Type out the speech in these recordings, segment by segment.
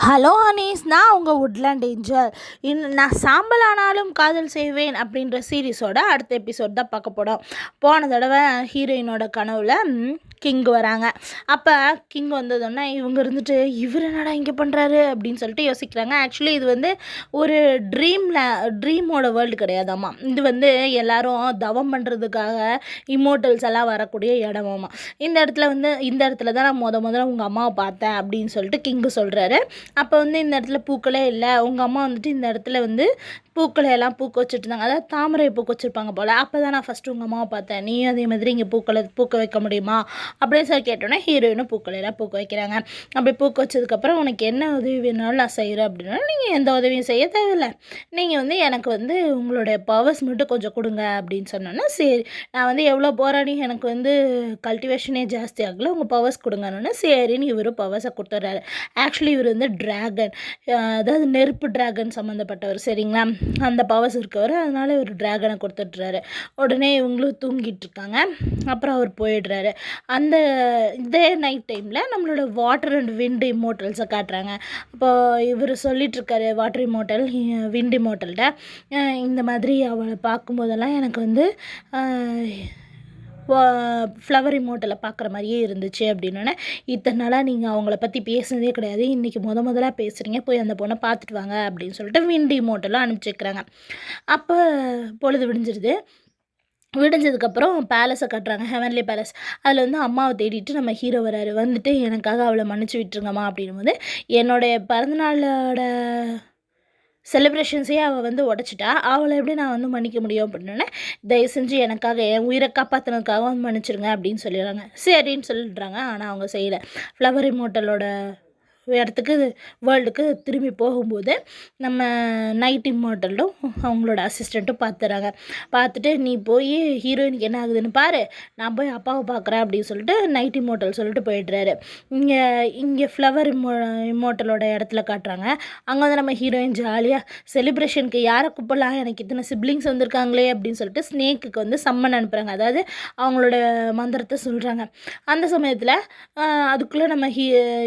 Hello Honey's, நான் உங்கள் woodland angel. நான் சாம்பல் ஆனாலும் காதல் செய்வேன் அப்படின்ற சீரீஸோட அடுத்த எபிசோட் தான் பார்க்க போகிறோம். போன தடவை ஹீரோயினோட கனவுல கிங் வராங்க. அப்போ கிங் வந்ததுன்னா இவங்க இருந்துட்டு இவர் என்னடா இங்கே பண்ணுறாரு அப்படின்னு சொல்லிட்டு யோசிக்கிறாங்க. ஆக்சுவலி இது வந்து ஒரு ட்ரீமோட வேர்ல்டு கிடையாதாம்மா. இது வந்து எல்லாரும் தவம் பண்ணுறதுக்காக இமோட்டல்ஸ் எல்லாம் வரக்கூடிய இடமாம்மா. இந்த இடத்துல தான் நான் முதல்ல உங்கள் அம்மாவை பார்த்தேன் அப்படின்னு சொல்லிட்டு கிங்கு சொல்கிறாரு. அப்போ வந்து இந்த இடத்துல பூக்களே இல்லை, உங்கள் அம்மா வந்துட்டு இந்த இடத்துல வந்து பூக்களை எல்லாம் பூக்க வச்சுட்டு இருந்தாங்க, அதாவது தாமரை பூக்க வச்சுருப்பாங்க போல். அப்போ தான் நான் ஃபஸ்ட்டு உங்கள் அம்மாவை பார்த்தேன், நீ அதே மாதிரி இங்கே பூக்க வைக்க முடியுமா அப்படின்னு சொல்லி கேட்டோன்னே ஹீரோயினும் பூக்களையெல்லாம் பூக்க வைக்கிறாங்க. அப்படி பூக்க வச்சதுக்கப்புறம் உனக்கு என்ன உதவி வேணாலும் நான் செய்கிறேன் அப்படின்னா, நீங்கள் எந்த உதவியும் செய்ய தேவையில்லை, நீங்கள் வந்து எனக்கு வந்து உங்களுடைய பவர்ஸ் மட்டும் கொஞ்சம் கொடுங்க அப்படின்னு சொன்னோன்னா, சரி நான் வந்து எவ்வளோ போராடி எனக்கு வந்து கல்டிவேஷனே ஜாஸ்தி ஆகலை, உங்கள் பவர்ஸ் கொடுங்கன்னு சரின்னு இவர் பவர்ஸை கொடுத்துட்றாரு. ஆக்சுவலி இவர் வந்து ட்ராகன், அதாவது நெருப்பு ட்ராகன் சம்மந்தப்பட்டவர், சரிங்களா, அந்த பவர்ஸ் இருக்கவர். அதனால இவர் ட்ராகனை கொடுத்துட்றாரு. உடனே இவங்களும் தூங்கிட்டு இருக்காங்க. அப்புறம் அவர் போயிடுறாரு. இதே நைட் டைமில் நம்மளோட வாட்டர் அண்ட் விண்ட் இமோட்டல்ஸை காட்டுறாங்க. அப்போ இவர் சொல்லிகிட்ருக்காரு, வாட்டர் இமோட்டல் விண்ட் இமோட்டல்கிட்ட, இந்த மாதிரி அவளை பார்க்கும்போதெல்லாம் எனக்கு வந்து ஃப்ளவர் இமோட்டலை பார்க்குற மாதிரியே இருந்துச்சு அப்படின்னோடனே, இத்தனை நாளாக நீங்கள் அவங்கள பற்றி பேசுனதே கிடையாது, இன்றைக்கி முதலாக பேசுகிறீங்க, போய் அந்த பொண்ணை பார்த்துட்டு வாங்க அப்படின்னு சொல்லிட்டு விண்ட் இமோட்டெல்லாம் அனுப்பிச்சி வைக்கிறாங்க. அப்போ பொழுது விடிஞ்சதுக்கப்புறம் பேலஸை கட்டுறாங்க, ஹெவன்லி பேலஸ். அதில் வந்து அம்மாவை தேடிட்டு நம்ம ஹீரோ வராரு. வந்துட்டு எனக்காக அவளை மன்னிச்சு விட்டுருங்கம்மா அப்படின்னும்போது, என்னுடைய பிறந்தநாளோட செலிப்ரேஷன்ஸே அவள் வந்து உடச்சிட்டா, அவளை எப்படி நான் வந்து மன்னிக்க முடியும் அப்படின்னோடனே, தயவு செஞ்சு எனக்காக என் உயிரை காப்பாற்றினதுக்காக வந்து மன்னிச்சிருங்க அப்படின்னு சொல்லிடுறாங்க. சரின்னு சொல்லிடுறாங்க. ஆனால் அவங்க செய்யலை. ஃப்ளவர் இமோட்டலோட இடத்துக்கு வேர்ல்டுக்கு திரும்பி போகும்போது நம்ம நைட் இம்மோட்டலும் அவங்களோட அசிஸ்டண்ட்டும் பார்த்துட்டு நீ போய் ஹீரோயினுக்கு என்ன ஆகுதுன்னு பாரு, நான் போய் அப்பாவை பார்க்குறேன் அப்படின்னு சொல்லிட்டு நைட் இம்மோட்டல் சொல்லிட்டு போயிடுறாரு. இங்கே ஃப்ளவர் இம்மோட்டலோட இடத்துல காட்டுறாங்க. அங்கே வந்து நம்ம ஹீரோயின் ஜாலியாக செலிப்ரேஷனுக்கு யாரை கூப்பிடலாம், எனக்கு இத்தனை சிப்ளிங்ஸ் வந்திருக்காங்களே அப்படின்னு சொல்லிட்டு ஸ்னேக்குக்கு வந்து சம்மன் அனுப்புகிறாங்க. அதாவது அவங்களோட மந்திரத்தை சொல்கிறாங்க. அந்த சமயத்தில் அதுக்குள்ளே நம்ம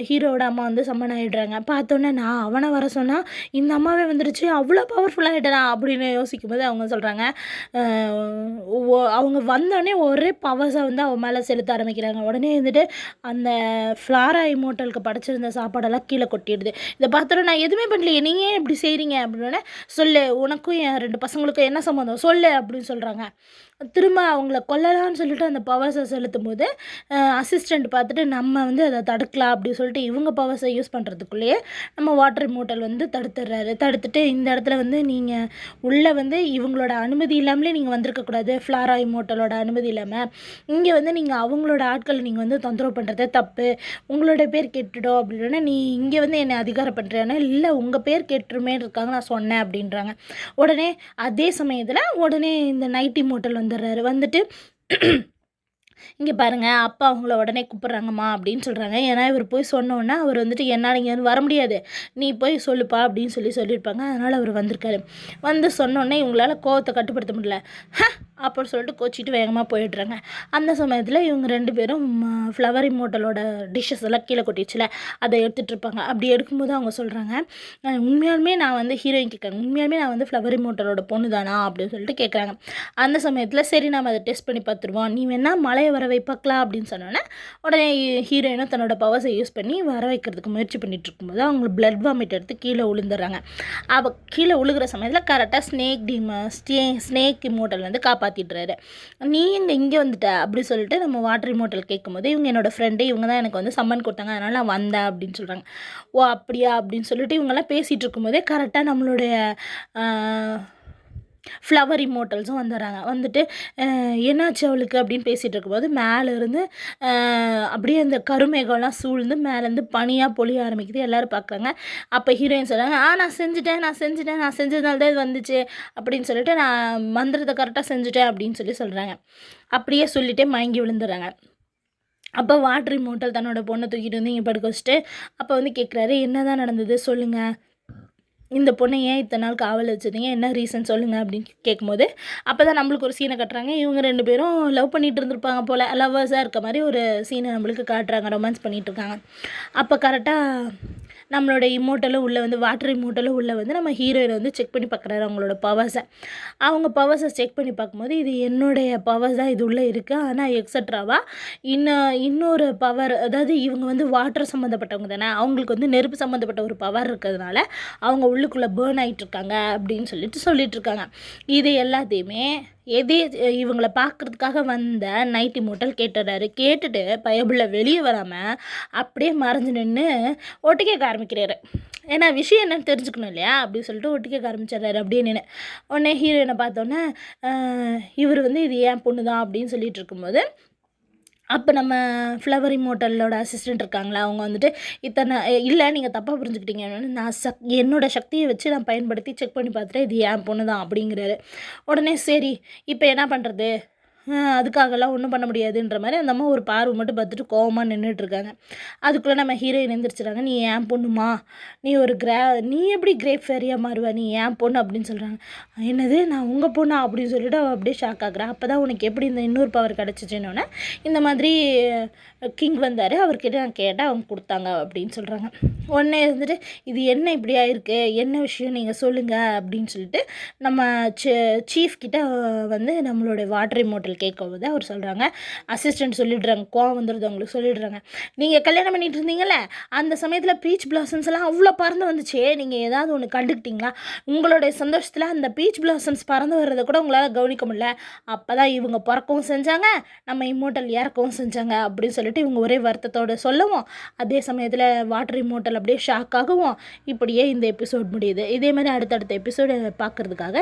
ஹீரோட அம்மா வந்து சம்மன் ஆகிடுறாங்க. பார்த்தோன்னே நான் அவனை வர சொன்னால் இந்த அம்மாவே வந்துடுச்சு, அவ்வளோ பவர்ஃபுல்லாகிட்டனா அப்படின்னு யோசிக்கும் போது அவங்க சொல்கிறாங்க, அவங்க வந்தோடனே ஒரே பவர்ஸை வந்து அவன் மேலே செலுத்த ஆரம்பிக்கிறாங்க. உடனே வந்துட்டு அந்த ஃப்ளாரா இமோட்டலுக்கு படைச்சிருந்த சாப்பாடெல்லாம் கீழே கொட்டிடுது. இதை பார்த்தோன்னா நான் எதுவுமே பண்ணலையே, நீங்கள் ஏன் இப்படி செய்கிறீங்க அப்படின்னோடனே, சொல்லு உனக்கும் என் 2 பசங்களுக்கும் என்ன சம்மந்தம் சொல்லு அப்படின்னு சொல்கிறாங்க. திரும்ப அவங்கள கொல்லலான்னு சொல்லிட்டு அந்த பவர்ஸை செலுத்தும் போது அசிஸ்டண்ட் பார்த்துட்டு நம்ம வந்து அதை தடுக்கலாம் அப்படின்னு சொல்லிட்டு இவங்க பவர்ஸை யூஸ் பண்ணுறதுக்குள்ளேயே நம்ம வாட்டர் இமோட்டல் வந்து தடுத்துட்டு இந்த இடத்துல வந்து நீங்கள் உள்ளே வந்து இவங்களோட அனுமதி இல்லாமலே நீங்கள் வந்திருக்கக்கூடாது, ஃப்ளாரா இமோட்டலோட அனுமதி இல்லாமல் இங்கே வந்து நீங்கள் அவங்களோட ஆட்களை நீங்கள் வந்து தொந்தரவு பண்ணுறது தப்பு, உங்களோட பேர் கெட்டுடும் அப்படின்னா நீ இங்கே வந்து என்னை அதிகாரம் பண்ணுறேன்னா, இல்லை உங்கள் பேர் கெட்டுருமே இருக்காங்க நான் சொன்னேன் அப்படின்றாங்க. உடனே அதே சமயத்தில் இந்த நைட் இமோட்டல் வந்துட்டு இங்கே பாருங்கள் அப்பா அவங்கள உடனே கூப்பிட்றாங்கம்மா அப்படின்னு சொல்கிறாங்க. ஏன்னா இவர் போய் சொன்னோன்னா அவர் வந்துட்டு என்னால் இங்கே வந்து வர முடியாது, நீ போய் சொல்லுப்பா அப்படின்னு சொல்லியிருப்பாங்க. அதனால் அவர் வந்திருக்காரு. வந்து சொன்னோன்னே இவங்களால கோவத்தை கட்டுப்படுத்த முடியல, அப்படின்னு சொல்லிட்டு கோச்சிட்டு வேகமாக போயிடுறாங்க. அந்த சமயத்தில் இவங்க 2 பேரும் ஃப்ளவர் இமோட்டலோட டிஷ்ஷஸ் எல்லாம் கீழே கொட்டிடுச்சுல, அதை எடுத்துகிட்ருப்பாங்க. அப்படி எடுக்கும்போது அவங்க சொல்கிறாங்க, உண்மையாலுமே நான் வந்து ஹீரோயின் கேட்குறாங்க, உண்மையாலுமே நான் வந்து ஃப்ளவர் இமோட்டலோட பொண்ணு தானா அப்படின்னு சொல்லிட்டு கேட்குறாங்க. அந்த சமயத்தில் சரி நம்ம அதை டெஸ்ட் பண்ணி பார்த்துருவோம், நீ வேணால் மழையை வர வைப்பாக்கலாம் அப்படின்னு சொன்னோன்னே உடனே ஹீரோயினும் தன்னோட பவர்ஸை யூஸ் பண்ணி வர வைக்கிறதுக்கு முயற்சி பண்ணிட்டு இருக்கும்போது அவங்க பிளட் வாமிட் எடுத்து கீழே விழுந்துடுறாங்க. அவள் கீழே விழுகிற சமயத்தில் கரெக்டாக ஸ்னேக் இமோட்டல் வந்து காப்பாற்றிடுறாரு. நீ இங்கே வந்துட்ட அப்படி சொல்லிட்டு நம்ம வாட்டர் இமோட்டல் கேட்கும்போது இவங்க என்னோட ஃப்ரெண்டு, இவங்க தான் எனக்கு வந்து சம்மன் கொடுத்தாங்க, அதனால் நான் வந்தேன் அப்படின்னு சொல்கிறாங்க. ஓ அப்படியா அப்படின்னு சொல்லிட்டு இவங்கெல்லாம் பேசிகிட்டு இருக்கும்போதே கரெக்டாக நம்மளுடைய ஃப்ளவர் இமோட்டல்ஸும் வந்துட்டு என்னாச்சு அவளுக்கு அப்படின்னு பேசிகிட்டு இருக்கும்போது மேலேருந்து அப்படியே அந்த கருமேகம்லாம் சூழ்ந்து மேலேருந்து பனியாக பொழிய ஆரம்பிக்குது. எல்லோரும் பார்க்குறாங்க. அப்போ ஹீரோயின் சொல்கிறாங்க, நான் செஞ்சதுனால தான் இது வந்துச்சு அப்படின்னு சொல்லிட்டு நான் மந்திரத்தை கரெக்டாக செஞ்சுட்டேன் அப்படின்னு சொல்கிறாங்க. அப்படியே சொல்லிவிட்டே மயங்கி விழுந்துடுறாங்க. அப்போ வாட்டர் இமோட்டல் தன்னோட பொண்ணை தூக்கிட்டு வந்து இங்கே படுக்க வச்சுட்டு அப்போ வந்து கேட்குறாரு, என்ன தான் நடந்தது சொல்லுங்கள், இந்த பொண்ணை ஏன் இத்தனை நாள் காவல் வச்சுருந்தீங்க, என்ன ரீசன் சொல்லுங்கள் அப்படின்னு கேட்கும்போது அப்போ தான் நம்மளுக்கு ஒரு சீனை கட்டுறாங்க. இவங்க 2 பேரும் லவ் பண்ணிகிட்டு இருந்திருப்பாங்க போல், லவ்வர்ஸாக இருக்க மாதிரி ஒரு சீனை நம்மளுக்கு காட்டுறாங்க, ரொமான்ஸ் பண்ணிகிட்ருக்காங்க. அப்போ கரெக்டாக நம்மளோட இமோட்டலும் உள்ளே வந்து வாட்டர் இமோட்டலும் உள்ளே வந்து நம்ம ஹீரோயினை வந்து செக் பண்ணி பார்க்குறாரு அவங்களோட பவர்ஸை. அவங்க பவர்ஸை செக் பண்ணி பார்க்கும்போது இது என்னுடைய பவர்ஸ் தான் இது உள்ளே இருக்குது, ஆனால் எக்ஸட்ராவா இன்னொரு பவர், அதாவது இவங்க வந்து வாட்டர் சம்மந்தப்பட்டவங்க தானே, அவங்களுக்கு வந்து நெருப்பு சம்மந்தப்பட்ட ஒரு பவர் இருக்கிறதுனால அவங்க உள்ளுக்குள்ளே பேர்ன் ஆகிட்டுருக்காங்க அப்படின்னு சொல்லிட்டு இருக்காங்க. இது எல்லாத்தையுமே இவங்களை பார்க்குறதுக்காக வந்த நைட் இமோட்டல் கேட்டுறாரு. கேட்டுட்டு பயபுள்ள வெளியே வராமல் அப்படியே மறைஞ்சு நின்று ஒட்டு கேட்க ஆரம்பிக்கிறாரு. ஏன்னா விஷயம் என்னன்னு தெரிஞ்சுக்கணும் இல்லையா, அப்படின்னு சொல்லிட்டு ஒட்டு கேட்க ஆரம்பிச்சிடுறாரு அப்படியே நின்று. உடனே ஹீரோயினை பார்த்தோன்னே இவர் வந்து இது ஏன் பொண்ணு தான் அப்படின்னு சொல்லிட்டு இருக்கும்போது, அப்போ நம்ம ஃப்ளவர் இமோட்டலோட அசிஸ்டண்ட் இருக்காங்களா, அவங்க வந்துட்டு இல்லை நீங்கள் தப்பாக புரிஞ்சுக்கிட்டீங்க, நான் என்னோடய சக்தியை வச்சு நான் பயன்படுத்தி செக் பண்ணி பார்த்துட்டு இது ஏன் பொண்ணு தான் அப்படிங்கிறாரு. உடனே சரி இப்போ என்ன பண்ணுறது, அதுக்காகலாம் ஒன்றும் பண்ண முடியாதுன்ற மாதிரி அந்த அம்மா ஒரு பார்வை மட்டும் பார்த்துட்டு கோவமாக நின்றுட்டுருக்காங்க. அதுக்குள்ளே நம்ம ஹீரோயின் எழுந்திரிச்சிட்றாங்க. நீ ஏன் பொண்ணுமா, நீ எப்படி கிரேப் ஃபேரியாக மாறுவ, நீ ஏன் பொண்ணு அப்படின்னு சொல்கிறாங்க. என்னது நான் உங்கள் பொண்ணா அப்படின்னு சொல்லிட்டு அவள் அப்படியே ஷாக் ஆகுறா. அப்போ தான் உனக்கு எப்படி இந்த இன்னொரு பவர் கிடச்சிச்சின்னொன்னே இந்த மாதிரி கிங் வந்தார், அவர்கிட்ட நான் கேட்டால் அவங்க கொடுத்தாங்க அப்படின்னு சொல்கிறாங்க. உடனே இருந்துட்டு இது என்ன இப்படி ஆயிருக்கு, என்ன விஷயம் நீங்கள் சொல்லுங்கள் அப்படின்னு சொல்லிட்டு நம்ம சீஃப் கிட்ட வந்து நம்மளோட வாட்டர் இமோட்டல் கேட்கும்போது அவர் சொல்கிறாங்க, அசிஸ்டண்ட் சொல்லிடுறாங்க, கோவம் வந்துடுது அவங்களுக்கு, சொல்லிடுறாங்க, நீங்கள் கல்யாணம் பண்ணிட்டு இருந்தீங்கல்ல அந்த சமயத்தில் பீச் பிளாசம்ஸ் எல்லாம் அவ்வளோ பறந்து வந்துச்சு, நீங்கள் ஏதாவது ஒன்று கண்டுக்கிட்டீங்களா, உங்களுடைய சந்தோஷத்தில் அந்த பீச் பிளாசம்ஸ் பறந்து வர்றதை கூட உங்களால் கவனிக்க முடியல, அப்போ தான் இவங்க பிறக்கவும் செஞ்சாங்க, நம்ம இமோட்டல் இறக்கவும் செஞ்சாங்க அப்படின்னு சொல்லிட்டு இவங்க ஒரே வருத்தத்தோடு சொல்லவும், அதே சமயத்தில் வாட்டர் இமோட்டல் அப்படியே ஷாக் ஆகவும் இப்படியே இந்த எபிசோட் முடியுது. இதே மாதிரி அடுத்தடுத்த எபிசோடு பார்க்குறதுக்காக